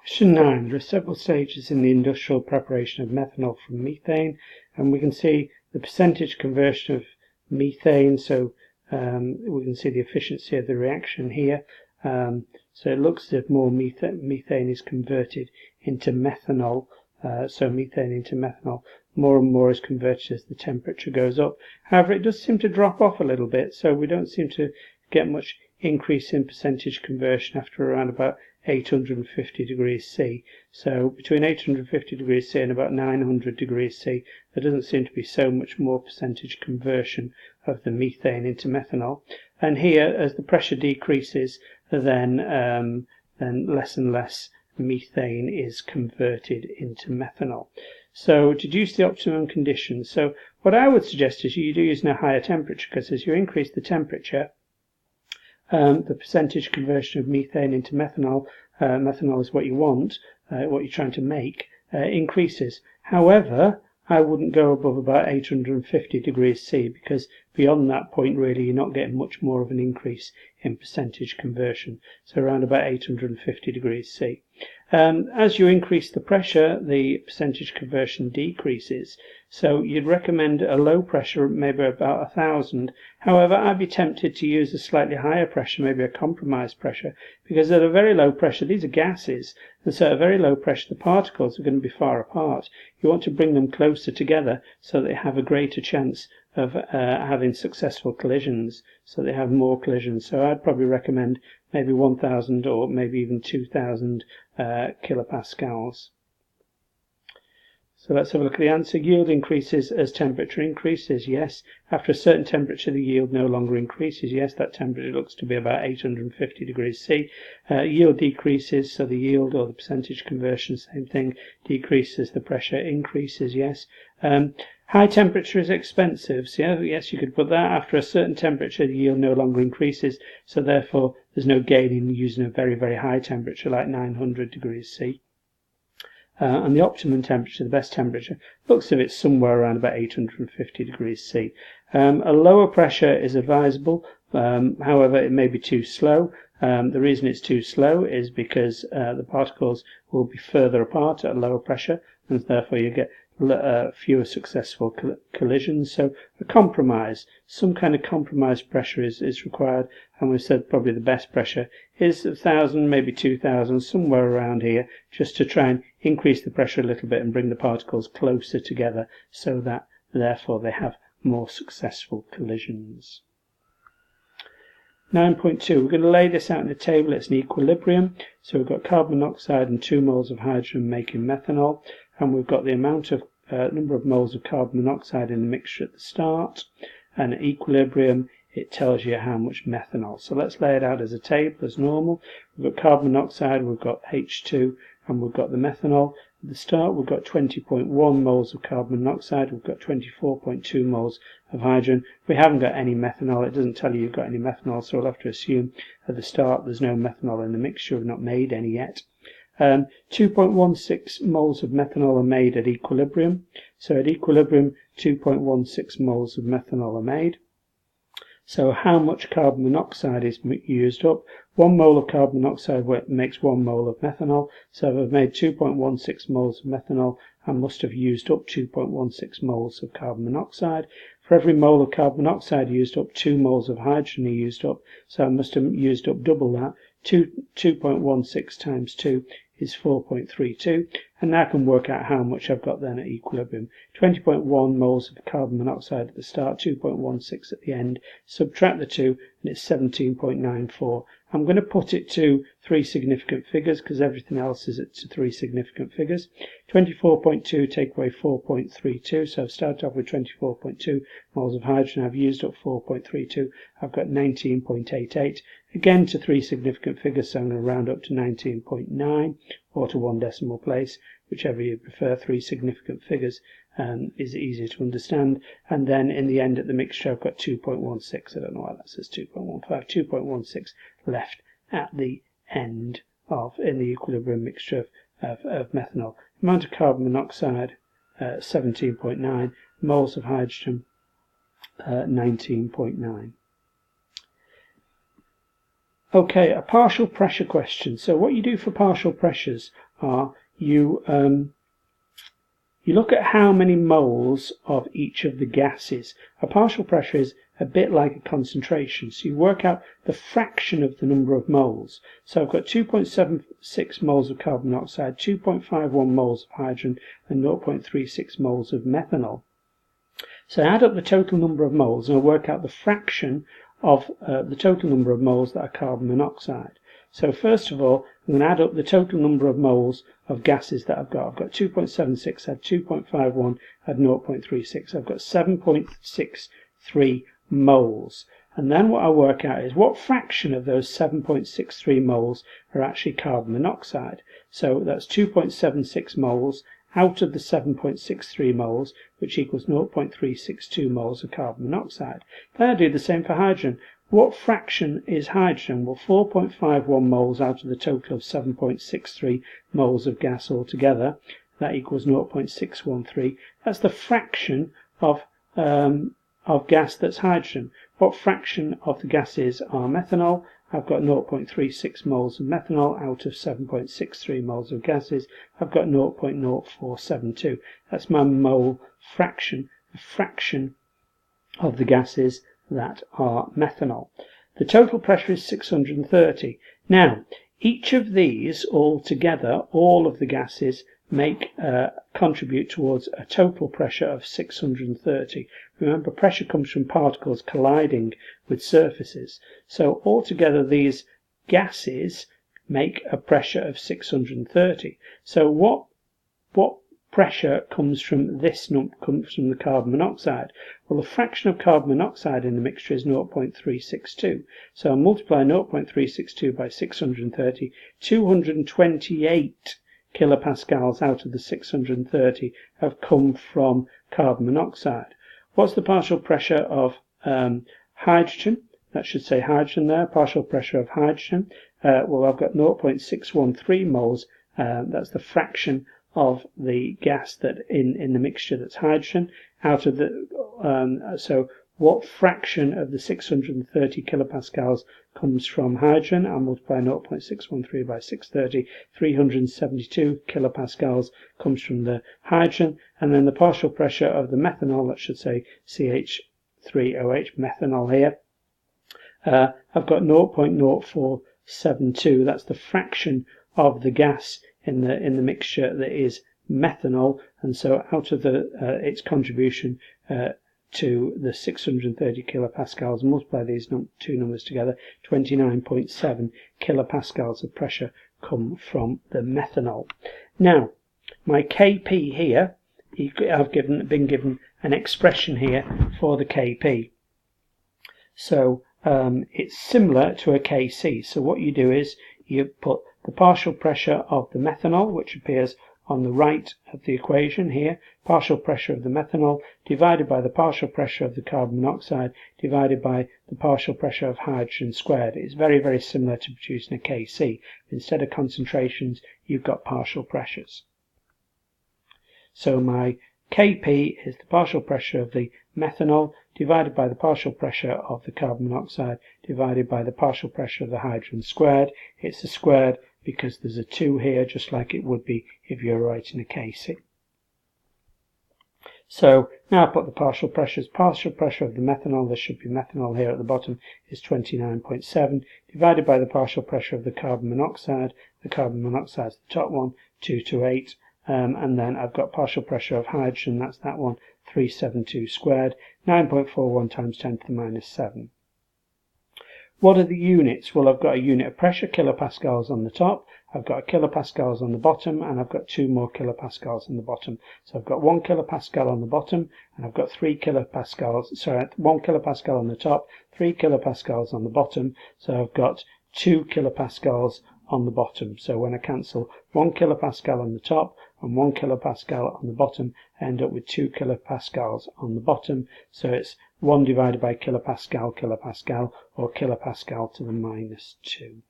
Question 9. There are several stages in the industrial preparation of methanol from methane, and we can see the percentage conversion of methane, so we can see the efficiency of the reaction here. So it looks as if more methane is converted into methanol, more and more is converted as the temperature goes up. However, it does seem to drop off a little bit, so we don't seem to get much increase in percentage conversion after around about 850 degrees C. So between 850 degrees C and about 900 degrees C, there doesn't seem to be so much more percentage conversion of the methane into methanol. And here, as the pressure decreases, then less and less methane is converted into methanol. So to deduce the optimum conditions, so what I would suggest is you do using a higher temperature, because as you increase the temperature, the percentage conversion of methane into methanol, methanol is what you want, what you're trying to make, increases. However, I wouldn't go above about 850 degrees C, because beyond that point really you're not getting much more of an increase in percentage conversion. So around about 850 degrees C. As you increase the pressure, the percentage conversion decreases. So you'd recommend a low pressure, maybe about 1000. However, I'd be tempted to use a slightly higher pressure, maybe a compromise pressure, because at a very low pressure, these are gases, and so at a very low pressure, the particles are going to be far apart. You want to bring them closer together so they have a greater chance of having successful collisions, so they have more collisions. So I'd probably recommend maybe 1000 or maybe even 2000 kilopascals. So let's have a look at the answer. Yield increases as temperature increases. Yes. After a certain temperature, the yield no longer increases. Yes, that temperature looks to be about 850 degrees C. Yield decreases, so the yield or the percentage conversion, same thing, decreases, the pressure increases. Yes. High temperature is expensive. So yes, you could put that. After a certain temperature, the yield no longer increases, so therefore there's no gain in using a very, very high temperature like 900 degrees C. And the optimum temperature, the best temperature, looks as if it's somewhere around about 850 degrees C. A lower pressure is advisable, however it may be too slow. The reason it's too slow is because the particles will be further apart at a lower pressure, and therefore you get fewer successful collisions. So a compromise, some kind of compromise pressure is required, and we've said probably the best pressure is 1000, maybe 2000, somewhere around here, just to try and increase the pressure a little bit and bring the particles closer together so that therefore they have more successful collisions. 9.2, we're going to lay this out in a table. It's an equilibrium. So we've got carbon monoxide and 2 moles of hydrogen making methanol, and we've got the amount of number of moles of carbon monoxide in the mixture at the start, and at equilibrium it tells you how much methanol. So let's lay it out as a table as normal. We've got carbon monoxide, we've got H2, and we've got the methanol. At the start we've got 20.1 moles of carbon monoxide, we've got 24.2 moles of hydrogen. We haven't got any methanol, it doesn't tell you you've got any methanol, so we'll have to assume at the start there's no methanol in the mixture, we've not made any yet. 2.16 moles of methanol are made at equilibrium. So at equilibrium 2.16 moles of methanol are made. So how much carbon monoxide is used up? 1 mole of carbon monoxide makes 1 mole of methanol. So if I've made 2.16 moles of methanol, I must have used up 2.16 moles of carbon monoxide. For every mole of carbon monoxide used up, 2 moles of hydrogen are used up. So I must have used up double that. 2.16 times 2 is 4.32, and now I can work out how much I've got then at equilibrium. 20.1 moles of carbon monoxide at the start, 2.16 at the end. Subtract the 2 and it's 17.94. I'm going to put it to 3 significant figures because everything else is at 3 significant figures. 24.2 take away 4.32, so I've started off with 24.2 moles of hydrogen, I've used up 4.32, I've got 19.88. Again to 3 significant figures, so I'm going to round up to 19.9 or to 1 decimal place, whichever you prefer. 3 significant figures is easier to understand. And then in the end at the mixture I've got 2.16, I don't know why that says 2.15, 2.16 left at the end of in the equilibrium mixture of methanol. Amount of carbon monoxide 17.9, moles of hydrogen 19.9. Okay, a partial pressure question. So what you do for partial pressures are you look at how many moles of each of the gases. A partial pressure is a bit like a concentration, so you work out the fraction of the number of moles. So I've got 2.76 moles of carbon monoxide, 2.51 moles of hydrogen, and 0.36 moles of methanol. So I add up the total number of moles and I work out the fraction of the total number of moles that are carbon monoxide. So first of all, I'm going to add up the total number of moles of gases that I've got. I've got 2.76, add 2.51, add 0.36. I've got 7.63 moles. And then what I work out is what fraction of those 7.63 moles are actually carbon monoxide. So that's 2.76 moles out of the 7.63 moles, which equals 0.362 moles of carbon monoxide. Then I do the same for hydrogen. What fraction is hydrogen? Well, 4.51 moles out of the total of 7.63 moles of gas altogether. That equals 0.613. That's the fraction of gas that's hydrogen. What fraction of the gases are methanol? I've got 0.36 moles of methanol out of 7.63 moles of gases. I've got 0.0472. That's my mole fraction, the fraction of the gases that are methanol. The total pressure is 630. Now, each of these all together, all of the gases, contribute towards a total pressure of 630. Remember, pressure comes from particles colliding with surfaces. So altogether these gases make a pressure of 630. So what pressure comes from comes from the carbon monoxide? Well, the fraction of carbon monoxide in the mixture is 0.362. So I'll multiply 0.362 by 630, 228 kilopascals out of the 630 have come from carbon monoxide. What's the partial pressure of hydrogen? That should say hydrogen there, partial pressure of hydrogen. Well, I've got 0.613 moles. That's the fraction of the gas that in the mixture that's hydrogen. Out of the so what fraction of the 630 kilopascals comes from hydrogen? I'll multiply 0.613 by 630. 372 kilopascals comes from the hydrogen, and then the partial pressure of the methanol, that should say CH3OH, methanol here. I've got 0.0472. That's the fraction of the gas in the mixture that is methanol, and so out of its contribution to the 630 kilopascals, multiply these two numbers together, 29.7 kilopascals of pressure come from the methanol. Now, my Kp here, I've been given an expression here for the Kp. So it's similar to a Kc. So what you do is you put the partial pressure of the methanol, which appears on the right of the equation here, partial pressure of the methanol divided by the partial pressure of the carbon monoxide divided by the partial pressure of hydrogen squared. It's very, very similar to producing a Kc. Instead of concentrations, you've got partial pressures. So my Kp is the partial pressure of the methanol divided by the partial pressure of the carbon monoxide divided by the partial pressure of the hydrogen squared. It's a squared because there's a 2 here, just like it would be if you're writing a Kc. So now I put the partial pressures. Partial pressure of the methanol, there should be methanol here at the bottom, is 29.7 divided by the partial pressure of the carbon monoxide. The carbon monoxide is the top one, 228. And then I've got partial pressure of hydrogen, that's that one, 372 squared, 9.41 times 10 to the minus 7. What are the units? Well, I've got a unit of pressure, kilopascals on the top, I've got a kilopascals on the bottom, and I've got 2 more kilopascals on the bottom. So I've got 1 kilopascal on the bottom, and I've got 3 kilopascals, sorry, 1 kilopascal on the top, 3 kilopascals on the bottom, so I've got 2 kilopascals on the bottom. So when I cancel 1 kilopascal on the top and 1 kilopascal on the bottom, I end up with 2 kilopascals on the bottom. So it's 1 divided by kilopascal, kilopascal, or kilopascal to the minus 2.